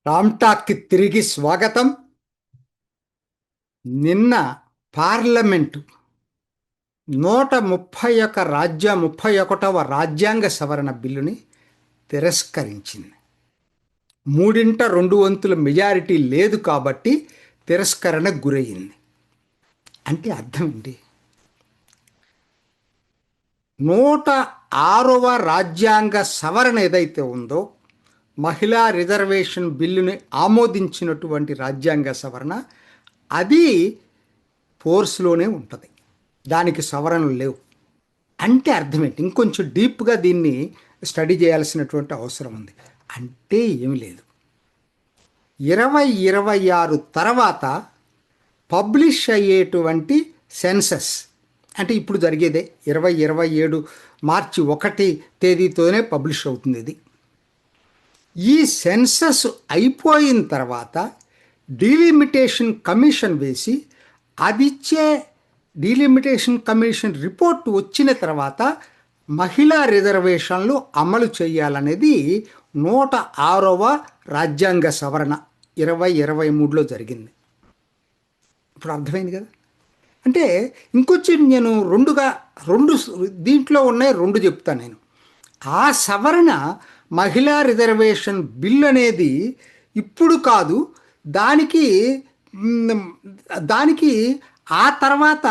రామ్టాక్కి తిరిగి స్వాగతం. నిన్న పార్లమెంటు 131వ రాజ్యాంగ సవరణ బిల్లుని తిరస్కరించింది. మూడింట రెండు వంతుల మెజారిటీ లేదు కాబట్టి తిరస్కరణకు గురయ్యింది. అంటే అర్థం ఏంటి? 106వ రాజ్యాంగ సవరణ ఏదైతే ఉందో, మహిళా రిజర్వేషన్ బిల్లుని ఆమోదించినటువంటి రాజ్యాంగ సవరణ, అది ఫోర్స్లోనే ఉంటుంది. దానికి సవరణలు లేవు. అంటే అర్థం ఏంటి? ఇంకొంచెం డీప్గా దీన్ని స్టడీ చేయాల్సినటువంటి అవసరం ఉంది. అంటే ఏమి లేదు, 2026 తర్వాత పబ్లిష్ అయ్యేటువంటి సెన్సస్, అంటే ఇప్పుడు జరిగేదే 2027 మార్చి 1 తేదీతోనే పబ్లిష్ అవుతుంది. ఇది ఈ సెన్సస్ అయిపోయిన తర్వాత డీలిమిటేషన్ కమిషన్ వేసి, అదిచ్చే డీలిమిటేషన్ కమిషన్ రిపోర్ట్ వచ్చిన తర్వాత మహిళా రిజర్వేషన్లు అమలు చేయాలనేది 106వ రాజ్యాంగ సవరణ 2023లో జరిగింది. ఇప్పుడు అర్థమైంది కదా? అంటే ఇంకొంచెం నేను రెండు దీంట్లో ఉన్నాయి, రెండు చెప్తాను నేను. ఆ సవరణ మహిళా రిజర్వేషన్ బిల్ అనేది ఇప్పుడు కాదు, దానికి ఆ తర్వాత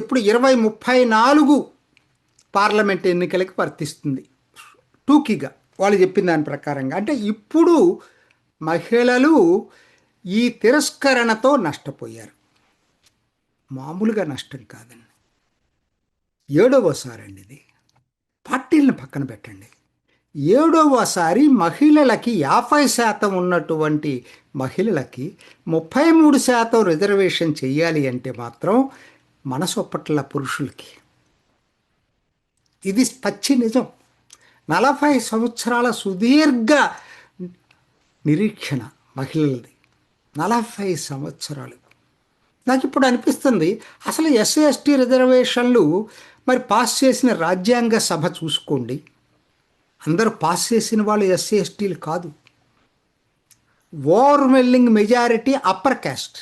ఎప్పుడు 2034 పార్లమెంట్ ఎన్నికలకి వర్తిస్తుంది టూకీగా వాళ్ళు చెప్పిన దాని ప్రకారంగా. అంటే ఇప్పుడు మహిళలు ఈ తిరస్కరణతో నష్టపోయారు. మామూలుగా నష్టం కాదండి, 7వసారి అండి ఇది. పార్టీలను పక్కన పెట్టండి, 7వసారి మహిళలకి 50% ఉన్నటువంటి మహిళలకి 33% రిజర్వేషన్ చెయ్యాలి అంటే మాత్రం మనసొప్పట్ల పురుషులకి. ఇది పచ్చి నిజం. 40 సంవత్సరాల సుదీర్ఘ నిరీక్షణ మహిళలది, 40 సంవత్సరాలు. నాకు ఇప్పుడు అనిపిస్తుంది, అసలు ఎస్సీ ఎస్టీ రిజర్వేషన్లు మరి పాస్ చేసిన రాజ్యాంగ సభ చూసుకోండి, అందరూ పాస్ చేసిన వాళ్ళు ఎస్సీ ఎస్టీలు కాదు. ఓవర్వెల్లింగ్ మెజారిటీ అప్పర్ క్యాస్ట్.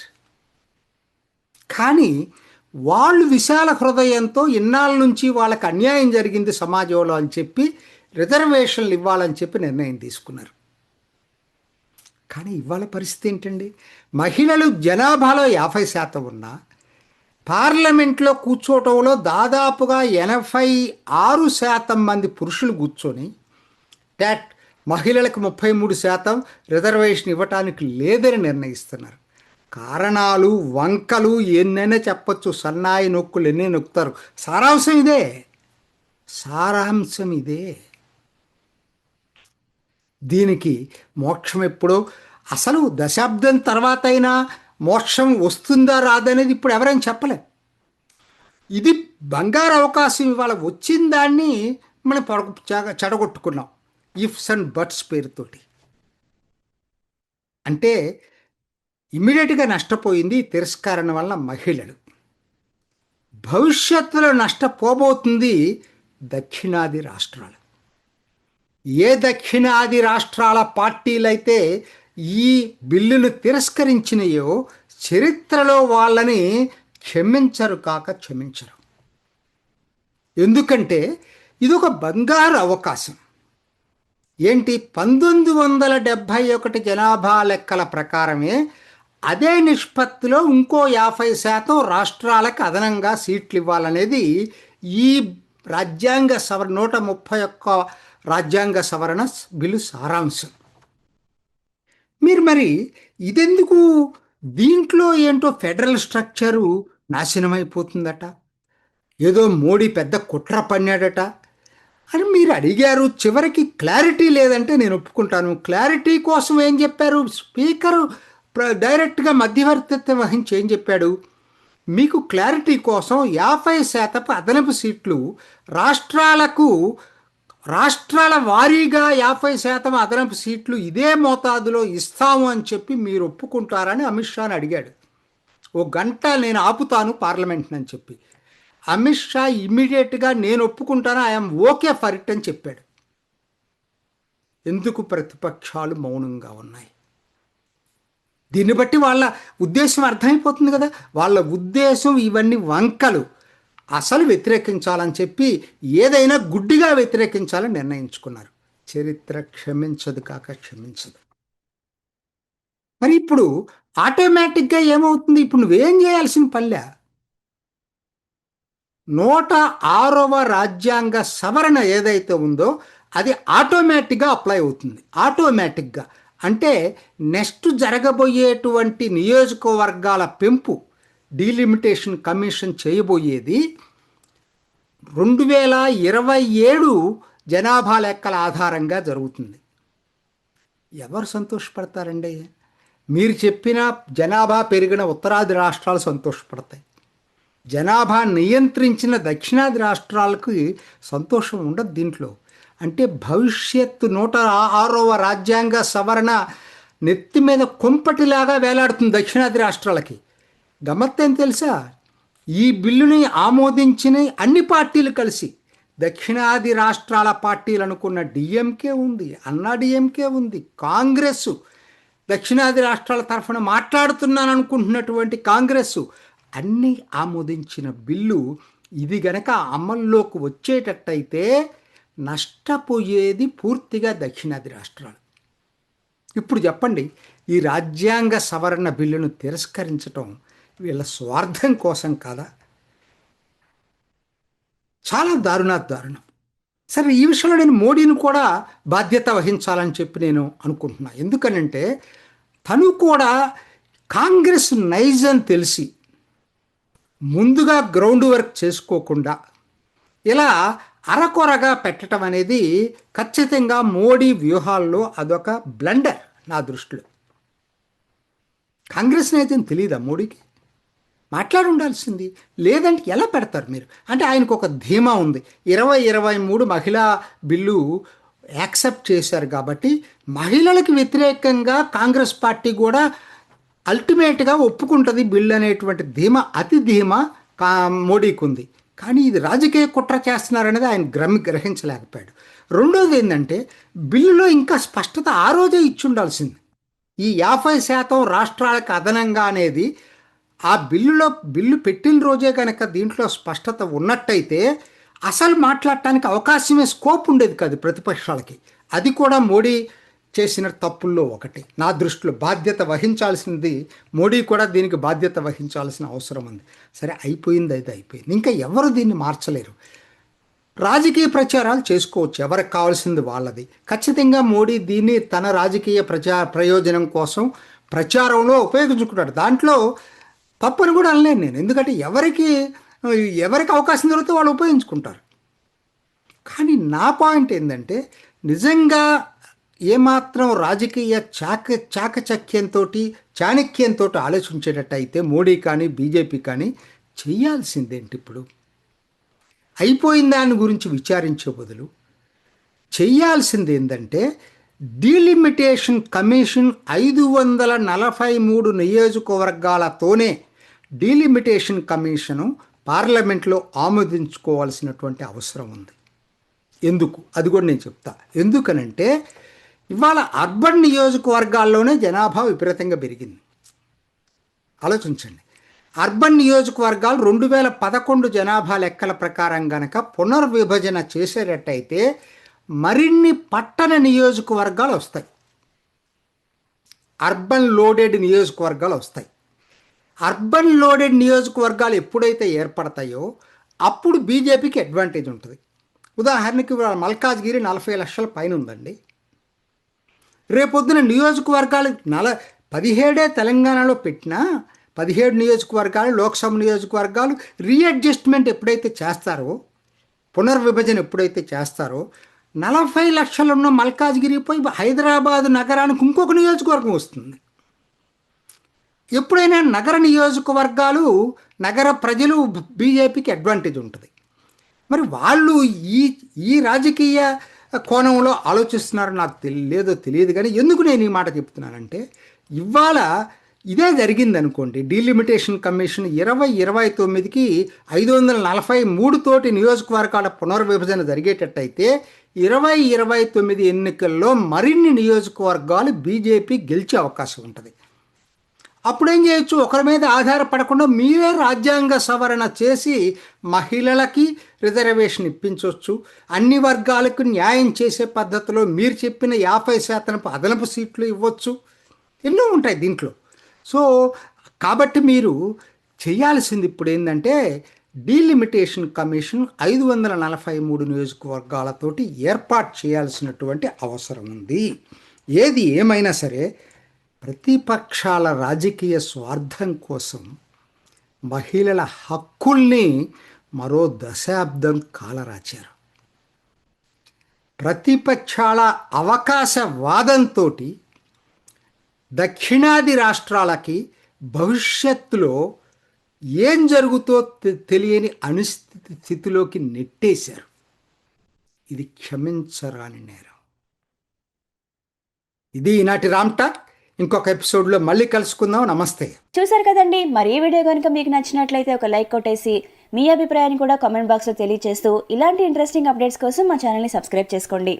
కానీ వాళ్ళు విశాల హృదయంతో ఇన్నాళ్ళ నుంచి వాళ్ళకి అన్యాయం జరిగింది సమాజంలో అని చెప్పి రిజర్వేషన్లు ఇవ్వాలని చెప్పి నిర్ణయం తీసుకున్నారు. కానీ ఇవాళ పరిస్థితి ఏంటండి? మహిళలు జనాభాలో 50% ఉన్నా పార్లమెంట్లో కూర్చోవటంలో దాదాపుగా 86% మంది పురుషులు కూర్చొని మహిళలకు 33% రిజర్వేషన్ ఇవ్వటానికి లేదని నిర్ణయిస్తున్నారు. కారణాలు వంకలు ఎన్నైనా చెప్పచ్చు, సన్నాయి నొక్కులు ఎన్ని నొక్కుతారు. సారాంశం ఇదే. దీనికి మోక్షం ఎప్పుడో, అసలు దశాబ్దం తర్వాత అయినా మోక్షం వస్తుందా రాదనేది ఇప్పుడు ఎవరైనా చెప్పలేం. ఇది బంగారు అవకాశం. ఇవాళ వచ్చిన దాన్ని మనం చెడగొట్టుకున్నాం ఇఫ్స్ అండ్ బట్స్ పేరుతోటి. అంటే ఇమ్మీడియట్గా నష్టపోయింది తిరస్కరణ వల్ల మహిళలు. భవిష్యత్తులో నష్టపోబోతుంది దక్షిణాది రాష్ట్రాలు. ఏ దక్షిణాది రాష్ట్రాల పార్టీలైతే ఈ బిల్లును తిరస్కరించినాయో చరిత్రలో వాళ్ళని క్షమించరు. ఎందుకంటే ఇదొక బంగారు అవకాశం. ఏంటి? 1971 జనాభా లెక్కల ప్రకారమే అదే నిష్పత్తిలో ఇంకో 50% రాష్ట్రాలకు అదనంగా సీట్లు ఇవ్వాలనేది ఈ రాజ్యాంగ సవరణ 131 రాజ్యాంగ సవరణ బిల్లు సారాంశం. మరి ఇదెందుకు? దీంట్లో ఏంటో ఫెడరల్ స్ట్రక్చరు నాశనమైపోతుందట, ఏదో మోడీ పెద్ద కుట్ర పన్నాడట అని మీరు అడిగారు. చివరికి క్లారిటీ లేదంటే నేను ఒప్పుకుంటాను. క్లారిటీ కోసం ఏం చెప్పారు? స్పీకరు డైరెక్ట్గా మధ్యవర్తిత్వం వహించి ఏం చెప్పాడు? మీకు క్లారిటీ కోసం 50% అదనపు సీట్లు రాష్ట్రాల వారీగా 50% అదనపు సీట్లు ఇదే మోతాదులో ఇస్తాము అని చెప్పి మీరు ఒప్పుకుంటారని అమిత్ షాని అడిగాడు. 1 గంట నేను ఆపుతాను పార్లమెంట్ని అని చెప్పి అమిత్ షా ఇమ్మీడియట్గా నేను ఒప్పుకుంటాను, ఐఎమ్ ఓకే ఫర్ ఇట్ అని చెప్పాడు. ఎందుకు ప్రతిపక్షాలు మౌనంగా ఉన్నాయి? దీన్ని బట్టి వాళ్ళ ఉద్దేశం అర్థమైపోతుంది కదా. వాళ్ళ ఉద్దేశం ఇవన్నీ వంకలు, అసలు వ్యతిరేకించాలని చెప్పి ఏదైనా గుడ్డిగా వ్యతిరేకించాలని నిర్ణయించుకున్నారు. చరిత్ర క్షమించదు కాక క్షమించదు. మరి ఇప్పుడు ఆటోమేటిక్గా ఏమవుతుంది, ఇప్పుడు నువ్వేం చేయాల్సిన పనిలే. 106వ రాజ్యాంగ సవరణ ఏదైతే ఉందో అది ఆటోమేటిక్గా అప్లై అవుతుంది. ఆటోమేటిక్గా అంటే నెక్స్ట్ జరగబోయేటువంటి నియోజకవర్గాల పెంపు డీలిమిటేషన్ కమిషన్ చేయబోయేది 2027 జనాభా లెక్కల ఆధారంగా జరుగుతుంది. ఎవరు సంతోషపడతారండి? మీరు చెప్పిన జనాభా పెరిగిన ఉత్తరాది రాష్ట్రాలు సంతోషపడతాయి. జనాభా నియంత్రించిన దక్షిణాది రాష్ట్రాలకు సంతోషం ఉండదు దీంట్లో. అంటే భవిష్యత్తు 106వ రాజ్యాంగ సవరణ నెత్తి మీద కొంపటిలాగా వేలాడుతుంది దక్షిణాది రాష్ట్రాలకి. గమ్మత్తేం తెలుసా? ఈ బిల్లుని ఆమోదించిన అన్ని పార్టీలు కలిసి, దక్షిణాది రాష్ట్రాల పార్టీలు అనుకున్న డిఎంకే ఉంది, అన్నా డిఎంకే ఉంది, కాంగ్రెస్, దక్షిణాది రాష్ట్రాల తరఫున మాట్లాడుతున్నాను అనుకుంటున్నటువంటి కాంగ్రెస్ అన్నీ ఆమోదించిన బిల్లు ఇది గనక అమల్లోకి వచ్చేటట్టయితే నష్టపోయేది పూర్తిగా దక్షిణాది రాష్ట్రాలు. ఇప్పుడు చెప్పండి, ఈ రాజ్యాంగ సవరణ బిల్లును తిరస్కరించటం వీళ్ళ స్వార్థం కోసం కాదా? చాలా దారుణం. సరే, ఈ విషయంలో నేను మోడీని కూడా బాధ్యత వహించాలని చెప్పి నేను అనుకుంటున్నా. ఎందుకనంటే తను కూడా కాంగ్రెస్ నైజం తెలిసి ముందుగా గ్రౌండ్ వర్క్ చేసుకోకుండా ఇలా అరకొరగా పెట్టడం అనేది ఖచ్చితంగా మోడీ వ్యూహాల్లో అదొక బ్లండర్ నా దృష్టిలో. కాంగ్రెస్ నైజం తెలియదా మోడీకి? మాట్లాడి ఉండాల్సింది. లేదంటే ఎలా పెడతారు మీరు? అంటే ఆయనకు ఒక ధీమా ఉంది. 2023 మహిళా బిల్లు యాక్సెప్ట్ చేశారు కాబట్టి మహిళలకు వ్యతిరేకంగా కాంగ్రెస్ పార్టీ కూడా అల్టిమేట్గా ఒప్పుకుంటుంది బిల్లు అనేటువంటి ధీమా, అతి ధీమా మోడీకి ఉంది. కానీ ఇది రాజకీయ కుట్ర చేస్తున్నారనేది ఆయన గ్రహించలేకపోయాడు. రెండోది ఏంటంటే బిల్లులో ఇంకా స్పష్టత ఆ రోజే ఇచ్చి ఉండాల్సింది. ఈ 50% రాష్ట్రాలకు అదనంగా అనేది ఆ బిల్లు పెట్టిన రోజే కనుక దీంట్లో స్పష్టత ఉన్నట్టయితే అసలు మాట్లాడటానికి అవకాశమే, స్కోప్ ఉండేది కాదు ప్రతిపక్షాలకి. అది కూడా మోడీ చేసిన తప్పుల్లో ఒకటి. నా దృష్టిలో బాధ్యత వహించాల్సింది మోడీ కూడా దీనికి బాధ్యత వహించాల్సిన అవసరం ఉంది. సరే, అయిపోయింది, అయితే అయిపోయింది. ఇంకా ఎవరు దీన్ని మార్చలేరు. రాజకీయ ప్రచారాలు చేసుకోవచ్చు, ఎవరికి కావాల్సింది వాళ్ళది. ఖచ్చితంగా మోడీ దీన్ని తన రాజకీయ ప్రయోజనం కోసం ప్రచారంలో ఉపయోగించుకుంటాడు. దాంట్లో తప్పని కూడా అనలేను నేను. ఎందుకంటే ఎవరికి అవకాశం దొరికితే వాళ్ళు ఉపయోగించుకుంటారు. కానీ నా పాయింట్ ఏంటంటే నిజంగా ఏమాత్రం రాజకీయ చాణక్యంతో ఆలోచించేటట్టయితే మోడీ కానీ బీజేపీ కానీ చెయ్యాల్సిందేంటి? ఇప్పుడు అయిపోయిన దాని గురించి విచారించే బదులు చెయ్యాల్సింది ఏంటంటే డీలిమిటేషన్ కమిషన్ 543 నియోజకవర్గాలతోనే డీలిమిటేషన్ కమిషను పార్లమెంట్లో ఆమోదించుకోవాల్సినటువంటి అవసరం ఉంది. ఎందుకు? అది కూడా నేను చెప్తా. ఎందుకనంటే ఇవాళ అర్బన్ నియోజకవర్గాల్లోనే జనాభా విపరీతంగా పెరిగింది. ఆలోచించండి. అర్బన్ నియోజకవర్గాలు 2011 జనాభా లెక్కల ప్రకారం గనక పునర్విభజన చేసేటట్టయితే మరిన్ని పట్టణ నియోజకవర్గాలు వస్తాయి, అర్బన్ లోడెడ్ నియోజకవర్గాలు వస్తాయి. అర్బన్ లోడెడ్ నియోజకవర్గాలు ఎప్పుడైతే ఏర్పడతాయో అప్పుడు బీజేపీకి అడ్వాంటేజ్ ఉంటుంది. ఉదాహరణకి మల్కాజ్గిరి 40 లక్షల పైన ఉందండి. రేపొద్దున నియోజకవర్గాలు 17 తెలంగాణలో పెట్టినా 17 నియోజకవర్గాలు, లోక్సభ నియోజకవర్గాలు రీఅడ్జస్ట్మెంట్ ఎప్పుడైతే చేస్తారో, పునర్విభజన ఎప్పుడైతే చేస్తారో 40 లక్షలున్న మల్కాజ్గిరి పోయి హైదరాబాదు నగరానికి ఇంకొక నియోజకవర్గం వస్తుంది. ఎప్పుడైనా నగర నియోజకవర్గాలు, నగర ప్రజలు బీజేపీకి అడ్వాంటేజ్ ఉంటుంది. మరి వాళ్ళు ఈ రాజకీయ కోణంలో ఆలోచిస్తున్నారో నాకు లేదో తెలియదు. కానీ ఎందుకు నేను ఈ మాట చెప్తున్నానంటే ఇవాళ ఇదే జరిగింది అనుకోండి. డీలిమిటేషన్ కమిషన్ 2029కి 543 తోటి నియోజకవర్గాల పునర్విభజన జరిగేటట్టయితే 2029 ఎన్నికల్లో మరిన్ని నియోజకవర్గాలు బీజేపీ గెలిచే అవకాశం ఉంటుంది. అప్పుడేం చేయొచ్చు, ఒకరి మీద ఆధారపడకుండా మీరే రాజ్యాంగ సవరణ చేసి మహిళలకి రిజర్వేషన్ ఇప్పించవచ్చు. అన్ని వర్గాలకు న్యాయం చేసే పద్ధతిలో మీరు చెప్పిన 50% అదనపు సీట్లు ఇవ్వచ్చు. ఎన్నో ఉంటాయి దీంట్లో. సో కాబట్టి మీరు చేయాల్సింది ఇప్పుడు ఏంటంటే, డీలిమిటేషన్ కమిషన్ 543 నియోజకవర్గాలతోటి ఏర్పాటు చేయాల్సినటువంటి అవసరం ఉంది. ఏది ఏమైనా సరే ప్రతిపక్షాల రాజకీయ స్వార్థం కోసం మహిళల హక్కుల్ని మరో దశాబ్దం కాలరాచారు. ప్రతిపక్షాల అవకాశవాదంతో దక్షిణాది రాష్ట్రాలకి భవిష్యత్తులో ఏం జరుగుతో తెలియని స్థితిలోకి నెట్టేశారు. ఇది క్షమించరాని నేరం. ఇది ఈనాటి రామ్ టాక్. ఇంకొక ఎపిసోడ్లో మళ్ళీ కలుసుకుందాం. నమస్తే. చూసారు కదండి, మరి ఈ వీడియో కనుక మీకు నచ్చినట్లయితే ఒక లైక్ కొట్టేసి మీ అభిప్రాయాన్ని కూడా కామెంట్ బాక్స్లో తెలియజేస్తూ ఇలాంటి ఇంట్రెస్టింగ్ అప్డేట్స్ కోసం మా ఛానల్ని సబ్స్క్రైబ్ చేసుకోండి.